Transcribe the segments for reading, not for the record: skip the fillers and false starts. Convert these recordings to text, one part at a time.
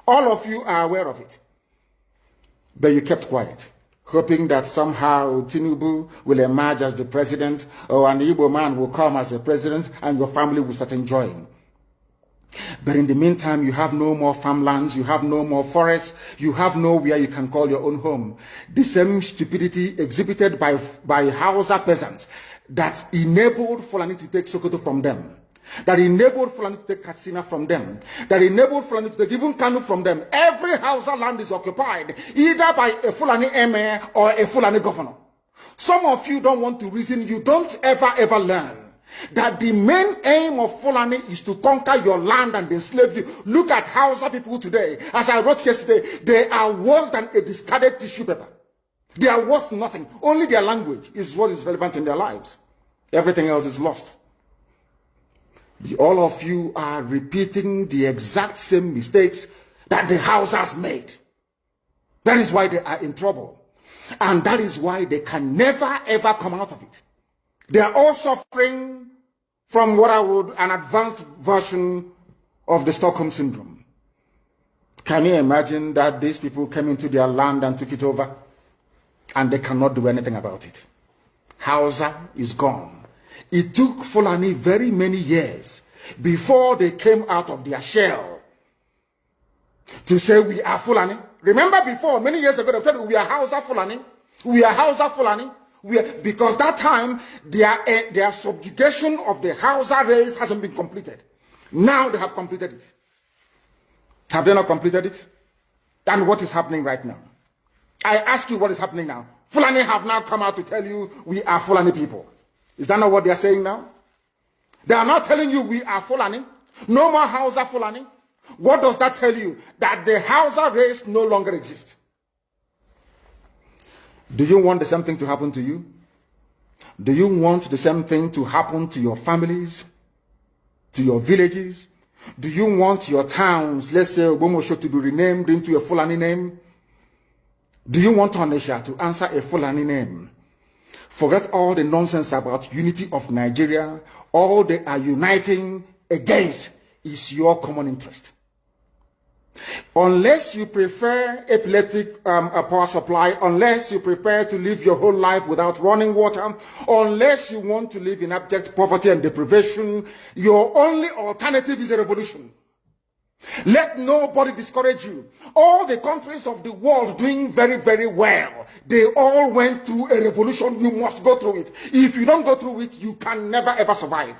All of you are aware of it. But you kept quiet, hoping that somehow Tinubu will emerge as the president, or an Igbo man will come as the president, and your family will start enjoying. But in the meantime, you have no more farmlands, you have no more forests, you have nowhere you can call your own home. The same stupidity exhibited by Hausa peasants that enabled Fulani to take Sokoto from them, that enabled Fulani to take Katsina from them, that enabled Fulani to take even Kanu from them. Every Hausa land is occupied either by a Fulani emir or a Fulani governor. Some of you don't want to reason, you don't ever learn that the main aim of Fulani is to conquer your land and enslave you. Look at Hausa people today. As I wrote yesterday, they are worse than a discarded tissue paper. They are worth nothing. Only their language is what is relevant in their lives. Everything else is lost. All of you are repeating the exact same mistakes that the Hausas made. That is why they are in trouble. And that is why they can never ever come out of it. They are all suffering from what I would an advanced version of the Stockholm Syndrome. Can you imagine that these people came into their land and took it over and they cannot do anything about it? Hausa is gone. It took Fulani very many years before they came out of their shell to say we are Fulani. Remember before, many years ago, they told you we are Hausa Fulani. We are Hausa Fulani. Because that time, their subjugation of the Hausa race hasn't been completed. Now they have completed it. Have they not completed it? And what is happening right now? I ask you what is happening now. Fulani have now come out to tell you we are Fulani people. Is that not what they are saying now? They are not telling you we are Fulani. No more Hausa Fulani. What does that tell you? That the Hausa race no longer exists. Do you want the same thing to happen to you? Do you want the same thing to happen to your families, to your villages? Do you want your towns, let's say Obomosho, to be renamed into a Fulani name? Do you want Onisha to answer a Fulani name? Forget all the nonsense about unity of Nigeria. All they are uniting against is your common interest. Unless you prefer epileptic power supply, unless you prepare to live your whole life without running water, unless you want to live in abject poverty and deprivation, your only alternative is a revolution. Let nobody discourage you. All the countries of the world doing very, very well, they all went through a revolution. You must go through it. If you don't go through it, you can never ever survive.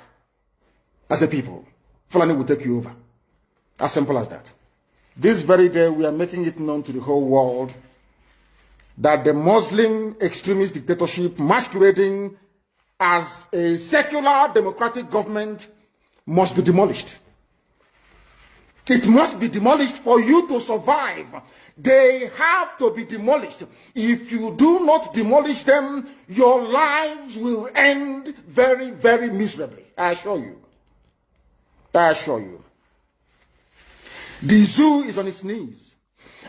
As a people, Fulani will take you over. As simple as that. This very day, we are making it known to the whole world that the Muslim extremist dictatorship masquerading as a secular democratic government must be demolished. It must be demolished for you to survive. They have to be demolished. If you do not demolish them, your lives will end very, very miserably. I assure you. I assure you. The zoo is on its knees.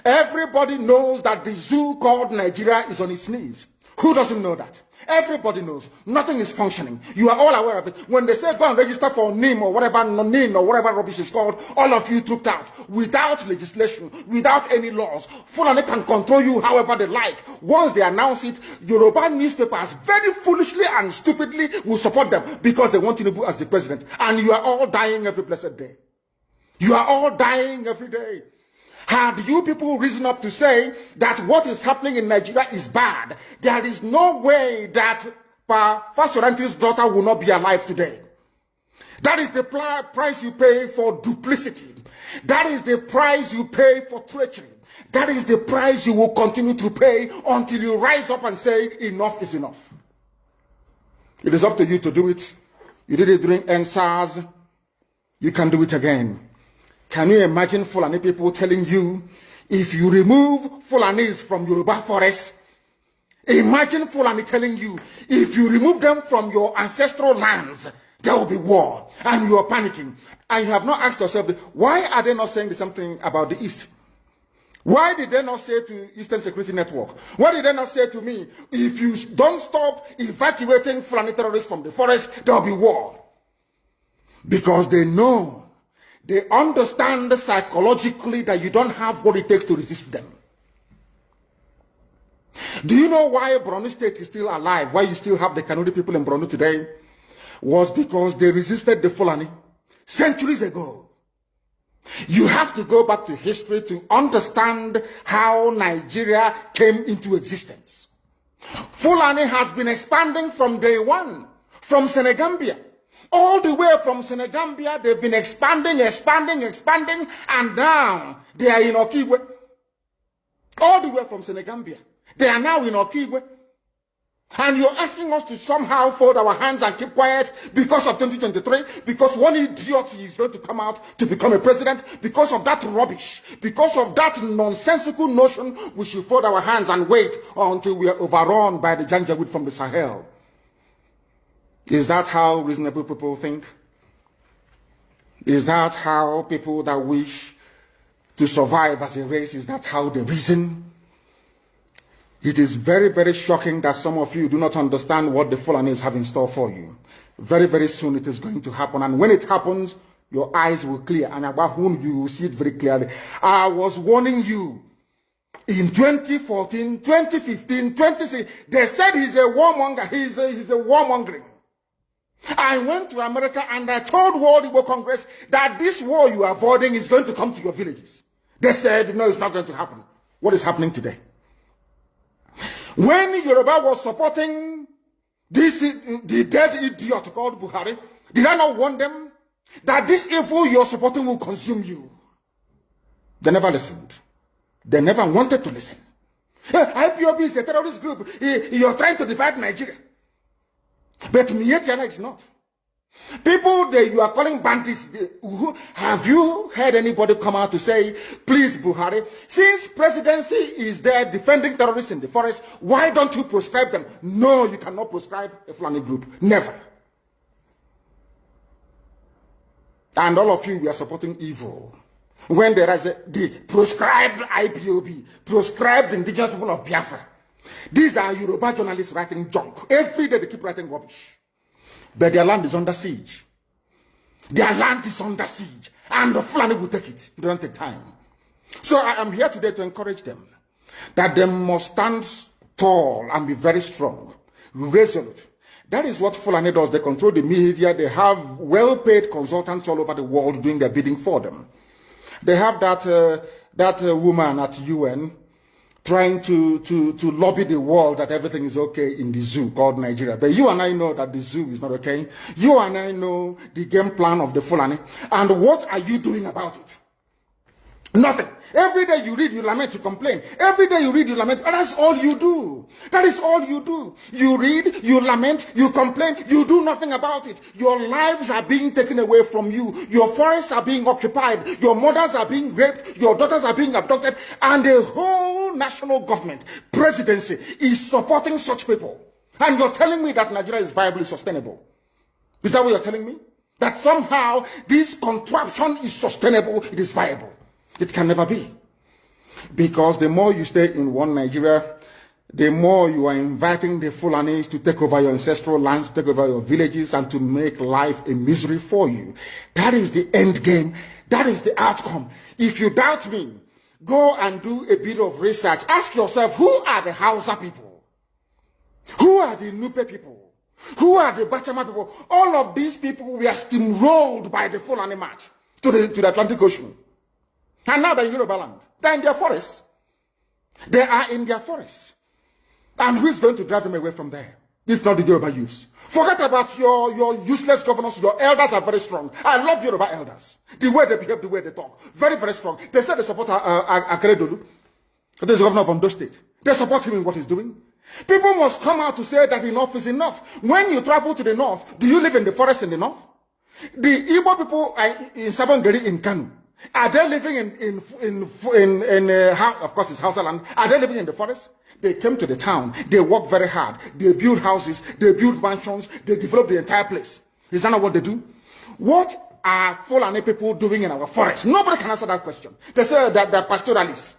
Everybody knows that the zoo called Nigeria is on its knees. Who doesn't know that? Everybody knows. Nothing is functioning. You are all aware of it. When they say go and register for NIM or whatever, NIM or whatever rubbish is called, all of you trooped out without legislation, without any laws. Fulani can control you however they like. Once they announce it, Yoruba newspapers very foolishly and stupidly will support them because they want Tinubu as the president. And you are all dying every blessed day. You are all dying every day. Had you people risen up to say that what is happening in Nigeria is bad, there is no way that Fasoranti's daughter will not be alive today. That is the price you pay for duplicity. That is the price you pay for treachery. That is the price you will continue to pay until you rise up and say enough is enough. It is up to you to do it. You did it during NSAS. You can do it again. Can you imagine Fulani people telling you, if you remove Fulanis from Yoruba forests, imagine Fulani telling you, if you remove them from your ancestral lands, there will be war, and you are panicking. And you have not asked yourself, why are they not saying the same thing about the East? Why did they not say to Eastern Security Network? Why did they not say to me, if you don't stop evacuating Fulani terrorists from the forest, there will be war? Because they know They understand psychologically that you don't have what it takes to resist them. Do you know why Borno State is still alive? Why you still have the Kanuri people in Borno today? Was because they resisted the Fulani centuries ago. You have to go back to history to understand how Nigeria came into existence. Fulani has been expanding from day one, from Senegambia. All the way from Senegambia, they've been expanding, and now they are in Okigwe. All the way from Senegambia. They are now in Okigwe. And you're asking us to somehow fold our hands and keep quiet because of 2023, because one idiot is going to come out to become a president, because of that rubbish, because of that nonsensical notion, we should fold our hands and wait until we are overrun by the Janjaweed from the Sahel. Is that how reasonable people think? Is that how people that wish to survive as a race, is that how they reason? It is very, very shocking that some of you do not understand what the Fulanis have in store for you. Very, very soon it is going to happen. And when it happens, your eyes will clear. And about whom you will see it very clearly. I was warning you. In 2014, 2015, 2016, they said he's a warmonger. He's a warmongering. I went to America and I told World Igbo Congress that this war you are avoiding is going to come to your villages. They said, no, it's not going to happen. What is happening today? When Yoruba was supporting the dead idiot called Buhari, did I not warn them that this evil you're supporting will consume you? They never listened. They never wanted to listen. IPOB is a terrorist group. You're trying to divide Nigeria. But Mietiana is not. People that you are calling bandits, have you heard anybody come out to say, please Buhari, since presidency is there defending terrorists in the forest, why don't you proscribe them? No, you cannot proscribe a Fulani group. Never. And all of you, we are supporting evil. When there is the proscribed IPOB, proscribed indigenous people of Biafra. These are Yoruba journalists writing junk. Every day they keep writing rubbish. But their land is under siege. Their land is under siege. And the Fulani will take it. It doesn't take time. So I am here today to encourage them that they must stand tall and be very strong, resolute. That is what Fulani does. They control the media. They have well-paid consultants all over the world doing their bidding for them. They have that woman at UN trying to lobby the world that everything is okay in the zoo called Nigeria. But you and I know that the zoo is not okay. You and I know the game plan of the Fulani. And what are you doing about it? Nothing. Every day you read, you lament, you complain. Every day you read, you lament. And that's all you do. That is all you do. You read, you lament, you complain. You do nothing about it. Your lives are being taken away from you. Your forests are being occupied. Your mothers are being raped. Your daughters are being abducted. And the whole national government, presidency, is supporting such people. And you're telling me that Nigeria is viably sustainable. Is that what you're telling me? That somehow this contraption is sustainable, it is viable. It can never be. Because the more you stay in one Nigeria, the more you are inviting the Fulanis to take over your ancestral lands, to take over your villages, and to make life a misery for you. That is the end game. That is the outcome. If you doubt me, go and do a bit of research. Ask yourself, who are the Hausa people? Who are the Nupe people? Who are the Bachama people? All of these people were steamrolled by the Fulani march to the Atlantic Ocean. And now they're in Yoruba land. They're in their forests. They are in their forests. And who is going to drive them away from there? If not the Yoruba youths. Forget about your useless governors. Your elders are very strong. I love Yoruba elders. The way they behave, the way they talk. Very, very strong. They said they support Akeredolu. This is the governor of Ondo State. They support him in what he's doing. People must come out to say that enough is enough. When you travel to the north, do you live in the forest in the north? The Igbo people in Sabongeri in Kanu. Are they living of course it's Hausa land, are they living in the forest? They came to the town, they work very hard, they build houses, they build mansions, they develop the entire place. Is that not what they do? What are Fulani people doing in our forest? Nobody can answer that question. They say that they're pastoralists.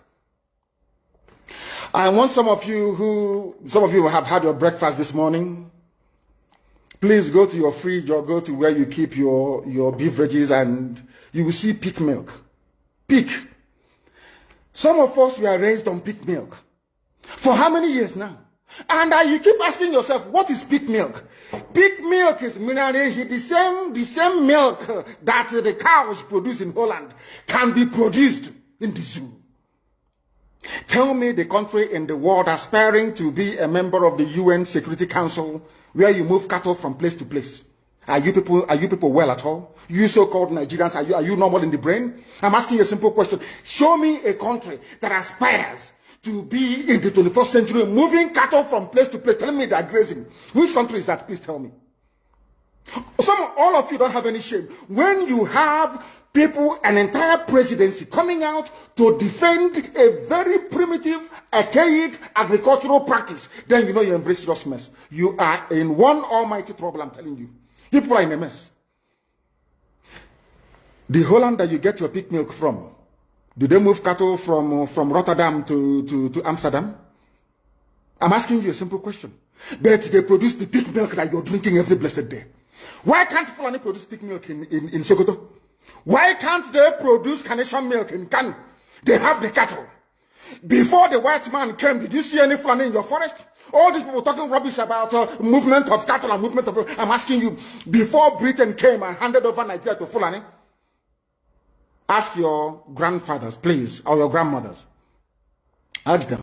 I want some of you have had your breakfast this morning. Please go to your fridge or go to where you keep your beverages and you will see pig milk. Pig. Some of us were raised on pig milk. For how many years now? And you keep asking yourself, what is pig milk? Pig milk is mineral. The same milk that the cows produce in Holland can be produced in the zoo. Tell me the country in the world aspiring to be a member of the UN Security Council where you move cattle from place to place. Are you people well at all? You so-called Nigerians, are you normal in the brain? I'm asking you a simple question. Show me a country that aspires to be in the 21st century, moving cattle from place to place, telling me they're grazing. Which country is that? Please tell me. All of you don't have any shame. When you have people, an entire presidency coming out to defend a very primitive, archaic agricultural practice, then you know you embrace serious mess. You are in one almighty trouble, I'm telling you. People are in a mess. The Holland that you get your pig milk from, do they move cattle from Rotterdam to Amsterdam? I'm asking you a simple question. But they produce the pig milk that you're drinking every blessed day. Why can't Fulani produce pig milk in Sokoto? Why can't they produce carnation milk in Kanu? They have the cattle. Before the white man came, did you see any Fulani in your forest? All these people talking rubbish about movement of cattle and movement of... I'm asking you, before Britain came and handed over Nigeria to Fulani, ask your grandfathers, please, or your grandmothers. Ask them.